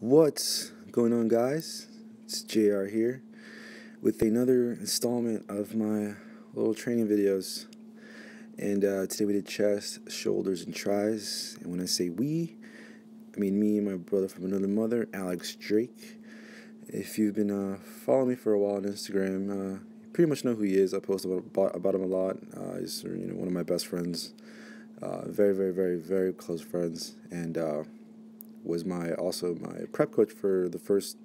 What's going on, guys? It's JR here with another installment of my little training videos. And today we did chest, shoulders, and tries. And when I say we, I mean me and my brother from another mother, Alex Drake. If you've been following me for a while on Instagram, you pretty much know who he is. I post about him a lot. He's one of my best friends, very, very, very, very close friends, and was also my prep coach for the first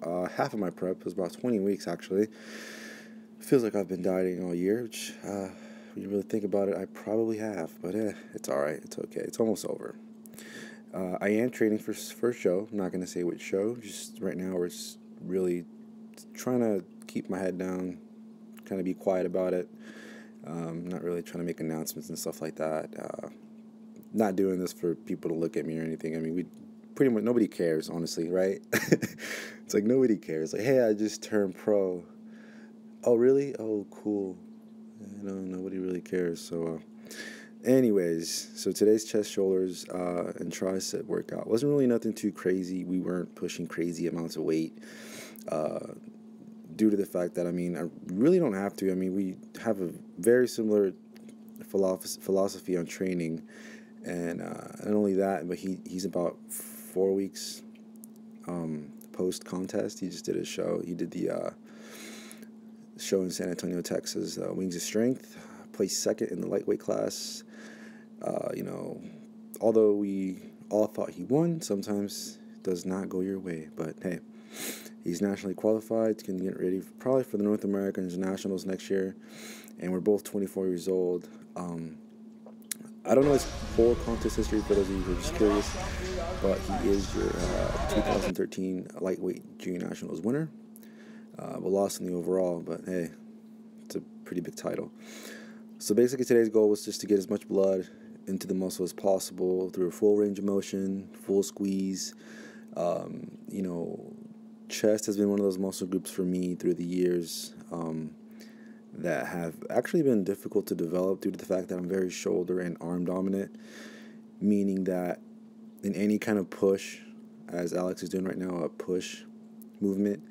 half of my prep. It was about 20 weeks, actually. Feels like I've been dieting all year, which, when you really think about it, I probably have. But it's all right. It's okay. It's almost over. I am training for first show. I'm not going to say which show. Just right now, we're just really trying to keep my head down, kind of be quiet about it. Not really trying to make announcements and stuff like that. Not doing this for people to look at me or anything. I mean, we pretty much, nobody cares, honestly, right? It's like nobody cares. Like, hey, I just turned pro. Oh, really? Oh, cool. Nobody really cares. So, anyways, so today's chest, shoulders, and tricep workout wasn't really nothing too crazy. We weren't pushing crazy amounts of weight, due to the fact that, I really don't have to. We have a very similar philosophy on training. And not only that, but he's about 4 weeks post contest. He just did a show. He did the show in San Antonio, Texas, Wings of Strength. Placed second in the lightweight class. Although we all thought he won, sometimes it does not go your way. But hey, he's nationally qualified. He's going to get ready probably for the North American Nationals next year. And we're both 24 years old. I don't know his full contest history for those of you who are just curious, but he is your 2013 lightweight junior nationals winner. But lost in the overall, but hey, it's a pretty big title. So basically today's goal was just to get as much blood into the muscle as possible through a full range of motion, full squeeze. Chest has been one of those muscle groups for me through the years. That have actually been difficult to develop due to the fact that I'm very shoulder and arm dominant, meaning that in any kind of push, as Alex is doing right now, a push movement,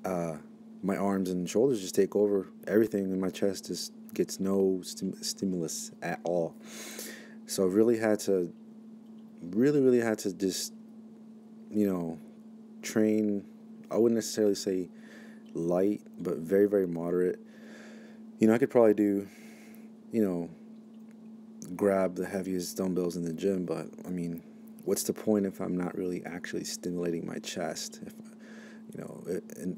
my arms and shoulders just take over everything, and my chest just gets no stimulus at all. So I really had to just, train. I wouldn't necessarily say light, but very, very moderate. I could probably do, grab the heaviest dumbbells in the gym, but, what's the point if I'm not really actually stimulating my chest? And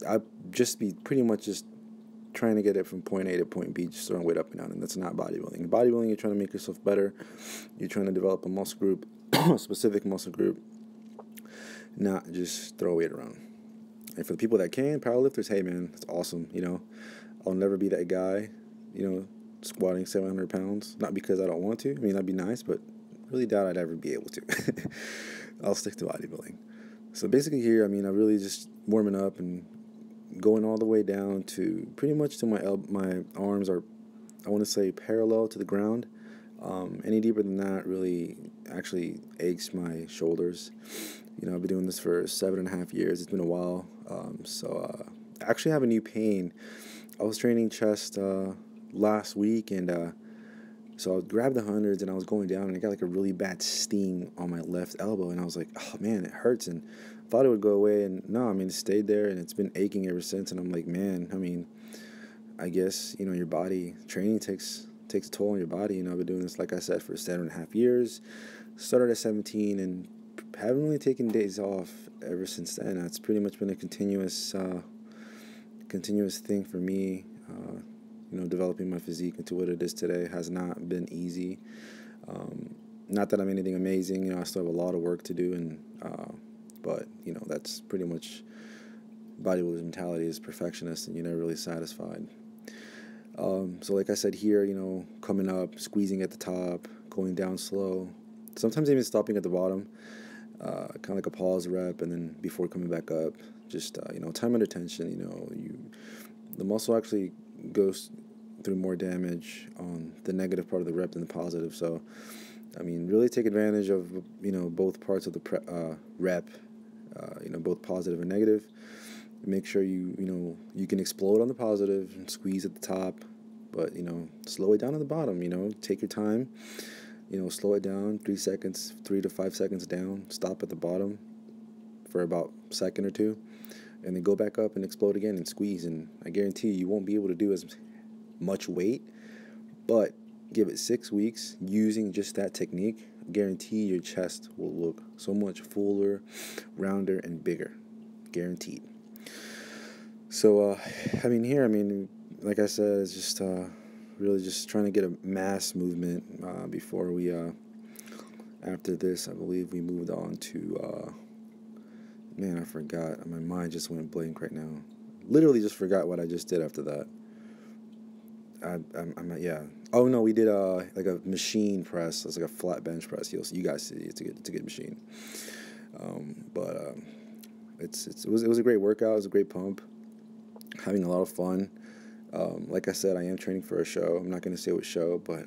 I'd just be pretty much just trying to get it from point A to point B, just throwing weight up and down, and that's not bodybuilding. In bodybuilding, you're trying to make yourself better. You're trying to develop a muscle group, a specific muscle group, not just throw weight around. And for the people that can, powerlifters, hey, man, that's awesome, I'll never be that guy, squatting 700 pounds. Not because I don't want to. That'd be nice, but really doubt I'd ever be able to. I'll stick to bodybuilding. So basically here, I really just warming up and going all the way down to pretty much to my arms are, I want to say, parallel to the ground. Any deeper than that really actually aches my shoulders. I've been doing this for 7.5 years. It's been a while. I actually have a new pain. I was training chest last week, and so I grabbed the hundreds, and I was going down, and I got like a really bad sting on my left elbow, and I was like, oh man, it hurts, and thought it would go away, and no, it stayed there, and it's been aching ever since. And I'm like, man, I guess your body training takes a toll on your body. I've been doing this, like I said, for 7.5 years. Started at 17, and haven't really taken days off ever since then. It's pretty much been a continuous thing for me. Developing my physique into what it is today has not been easy. Not that I'm anything amazing. I still have a lot of work to do, and but that's pretty much bodybuilder's mentality, is perfectionist, and you're never really satisfied. So like I said here, coming up, squeezing at the top, going down slow, sometimes even stopping at the bottom, kind of like a pause rep, and then before coming back up, just time under tension. The muscle actually goes through more damage on the negative part of the rep than the positive. So, really take advantage of both parts of the rep both positive and negative. Make sure you can explode on the positive and squeeze at the top, but slow it down at the bottom. Take your time. Slow it down 3 to 5 seconds down. Stop at the bottom for about a second or two, and then go back up and explode again and squeeze. And I guarantee you won't be able to do as much weight, but give it 6 weeks using just that technique. I guarantee your chest will look so much fuller, rounder, and bigger. Guaranteed. So, like I said, it's just really just trying to get a mass movement before we, after this, I believe we moved on to, I forgot. My mind just went blank right now. Literally just forgot what I just did after that. Yeah. Oh, no, we did like a machine press. It's like a flat bench press. You guys see, it's a good machine. It was a great workout. It was a great pump. Having a lot of fun. Like I said, I am training for a show. I'm not going to say what show, but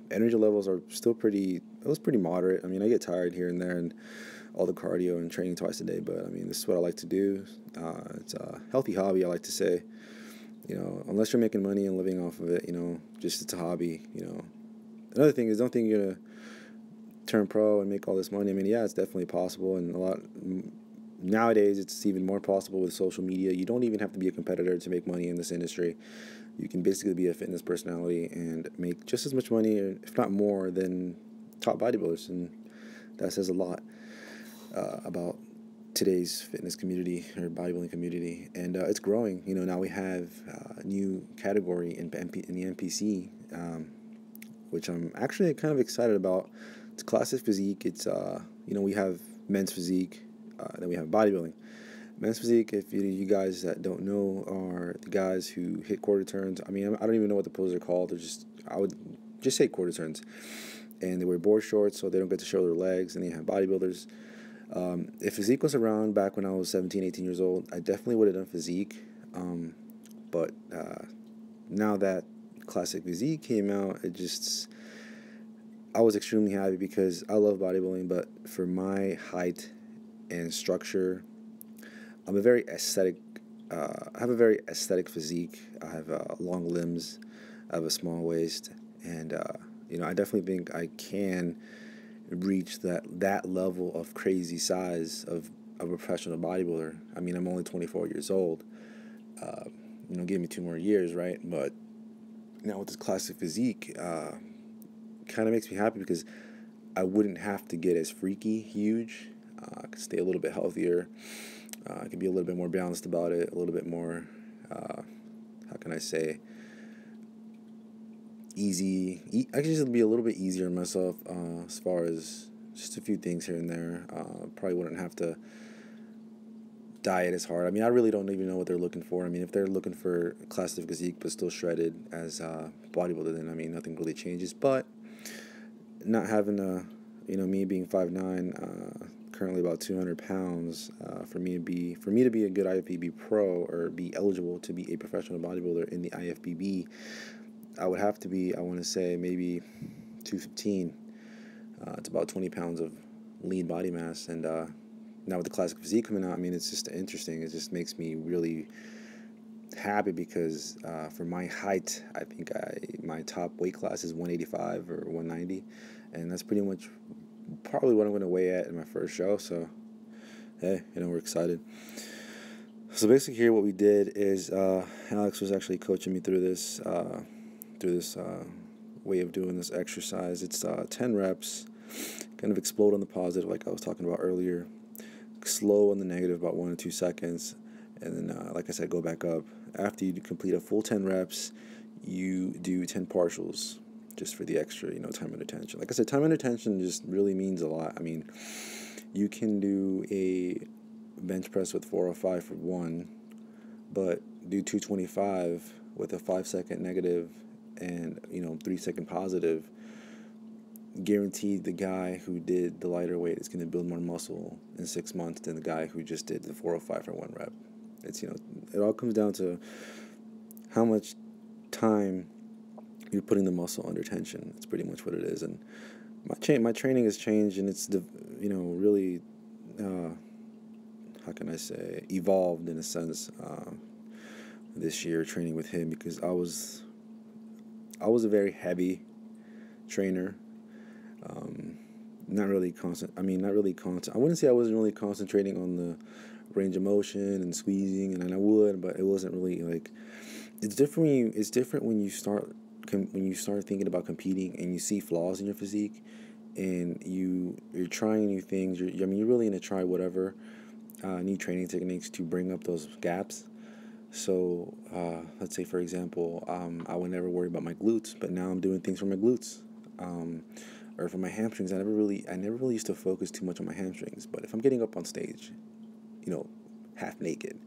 energy levels are still pretty moderate. I mean, I get tired here and there, and all the cardio and training twice a day, but this is what I like to do. It's a healthy hobby, I like to say. Unless you're making money and living off of it, just it's a hobby. Another thing is, don't think you're going to turn pro and make all this money. Yeah, it's definitely possible, and nowadays it's even more possible with social media. You don't even have to be a competitor to make money in this industry. You can basically be a fitness personality and make just as much money, if not more, than top bodybuilders, and that says a lot about today's fitness community or bodybuilding community, and it's growing. Now we have a new category in the NPC, which I'm actually kind of excited about. It's classic physique. It's we have men's physique, then we have bodybuilding. Men's physique, if you guys that don't know, are the guys who hit quarter turns. I don't even know what the poses are called. I would just say quarter turns, and they wear board shorts so they don't get to show their legs. And then you have bodybuilders. If physique was around back when I was 17, 18 years old, I definitely would have done physique. But now that classic physique came out, I was extremely happy because I love bodybuilding, but for my height and structure, I have a very aesthetic physique. I have long limbs. I have a small waist, and I definitely think I can reach that level of crazy size of a professional bodybuilder. I'm only 24 years old. Give me 2 more years, right? But now with this classic physique, kind of makes me happy because I wouldn't have to get as freaky huge. I could stay a little bit healthier. I could be a little bit more balanced about it, a little bit more, how can I say, easy. I could just be a little bit easier on myself as far as just a few things here and there. Probably wouldn't have to diet as hard. I really don't even know what they're looking for. If they're looking for classic physique but still shredded as a bodybuilder, then nothing really changes. But not having me being 5'9", currently about 200 pounds, for me to be a good IFBB pro or be eligible to be a professional bodybuilder in the IFBB, I would have to be, I want to say, maybe 215. It's about 20 pounds of lean body mass, and now with the classic physique coming out, it's just interesting. It just makes me really happy because for my height, I think my top weight class is 185 or 190, and that's pretty much probably what I'm going to weigh at in my first show. So hey, we're excited. So basically here what we did is Alex was actually coaching me through this way of doing this exercise. It's 10 reps, kind of explode on the positive like I was talking about earlier, slow on the negative about 1 to 2 seconds, and then like I said, go back up. After you complete a full 10 reps, you do 10 partials just for the extra, time under tension. Like I said, time under tension just really means a lot. You can do a bench press with 405 for 1, but do 225 with a 5-second negative and 3-second positive. Guaranteed the guy who did the lighter weight is going to build more muscle in 6 months than the guy who just did the 405 for 1 rep. It's it all comes down to how much time you're putting the muscle under tension. It's pretty much what it is. And my training has changed, and it's really how can I say, evolved in a sense this year training with him, because I was a very heavy trainer. Not really constant. I mean, not really constant. I wouldn't say I wasn't really concentrating on the range of motion and squeezing, and I would, but it wasn't really like. It's different. It's different when you start thinking about competing and you see flaws in your physique, and you're trying new things. You're really gonna try whatever new training techniques to bring up those gaps. So let's say, for example, I would never worry about my glutes, but now I'm doing things for my glutes. Or for my hamstrings, I never really used to focus too much on my hamstrings. But if I'm getting up on stage, half naked,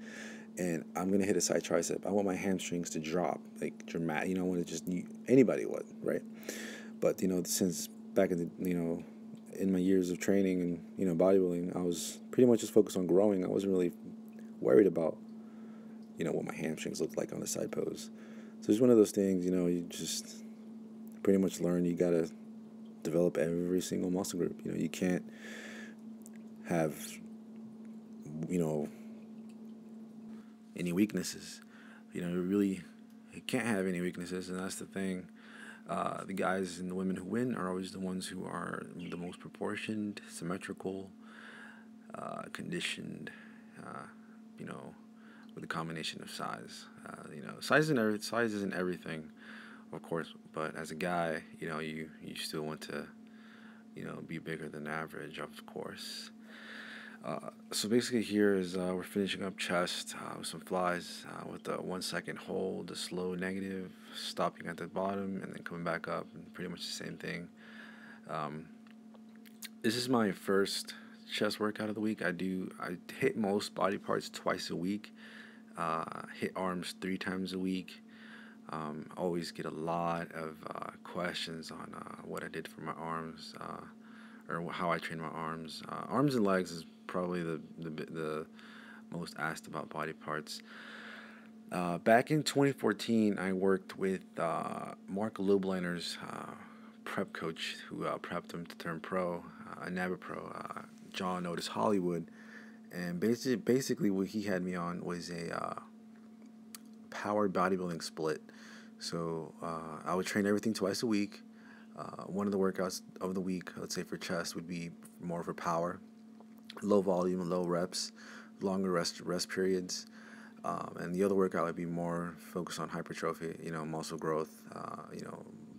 and I'm gonna hit a side tricep, I want my hamstrings to drop, like dramatic. I want to just anybody would, right? But since back in in my years of training and bodybuilding, I was pretty much just focused on growing. I wasn't really worried about what my hamstrings looked like on the side pose. So it's one of those things. You just pretty much learn. You gotta develop every single muscle group. You can't have any weaknesses. You can't have any weaknesses, and that's the thing. The guys and the women who win are always the ones who are the most proportioned, symmetrical, conditioned. With a combination of size. Size isn't everything, of course. But as a guy, you still want to, be bigger than average, of course. So basically, here is we're finishing up chest with some flies with a 1 second hold, a slow negative, stopping at the bottom, and then coming back up, and pretty much the same thing. This is my first chest workout of the week. I hit most body parts twice a week. Hit arms 3 times a week. Always get a lot of questions on what I did for my arms, or how I train my arms. Arms and legs is probably the most asked about body parts. Back in 2014, I worked with Mark Lubliner's prep coach, who prepped him to turn pro, a NABA pro, John Otis Hollywood. And basically what he had me on was a power bodybuilding split. So I would train everything twice a week. One of the workouts of the week, let's say for chest, would be more for power, low volume, low reps, longer rest periods. And the other workout would be more focused on hypertrophy, muscle growth,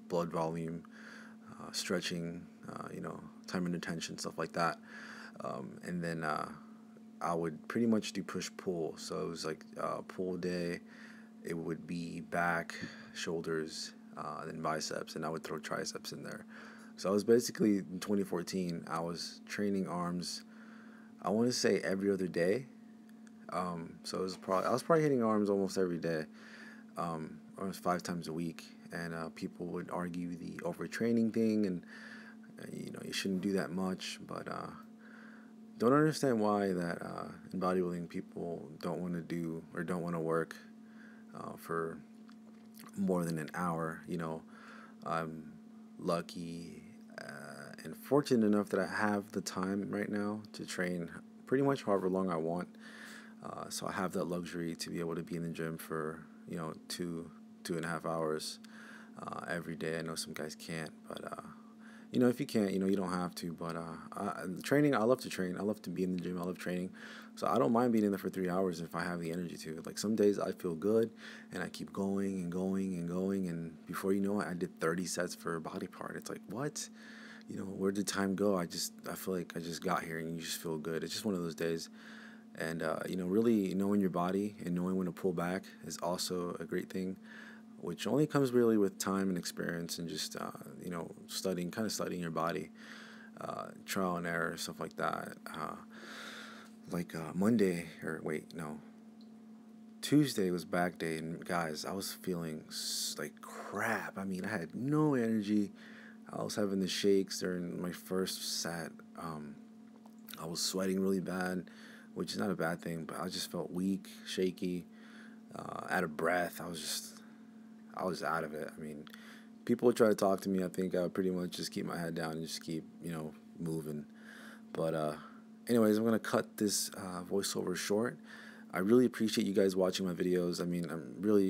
blood volume, stretching, time and attention, stuff like that. And then I would pretty much do push-pull. So it was like pull day. It would be back, shoulders, then biceps, and I would throw triceps in there. So I was basically, in 2014, I was training arms, I want to say every other day. So I was probably hitting arms almost every day, almost 5 times a week. And people would argue the overtraining thing, and you shouldn't do that much, but don't understand why that in bodybuilding people don't want to do or don't want to work for more than an hour. I'm lucky and fortunate enough that I have the time right now to train pretty much however long I want. So I have that luxury to be able to be in the gym for 2.5 hours every day. I know some guys can't, but if you can't, you don't have to. But training, I love to train. I love to be in the gym. I love training. So I don't mind being in there for 3 hours if I have the energy to. Like some days I feel good and I keep going and going and going. And before you know it, I did 30 sets for a body part. It's like, what? Where did time go? I feel like I just got here and you just feel good. It's just one of those days. And, really knowing your body and knowing when to pull back is also a great thing, which only comes really with time and experience and just, studying your body, trial and error, stuff like that. Tuesday was back day, and guys, I was feeling like crap. I mean, I had no energy. I was having the shakes during my first set. I was sweating really bad, which is not a bad thing, but I just felt weak, shaky, out of breath. I was out of it. I mean, people would try to talk to me. I think I would pretty much just keep my head down and just keep, moving. But anyways, I'm going to cut this voiceover short. I really appreciate you guys watching my videos. I mean, I'm really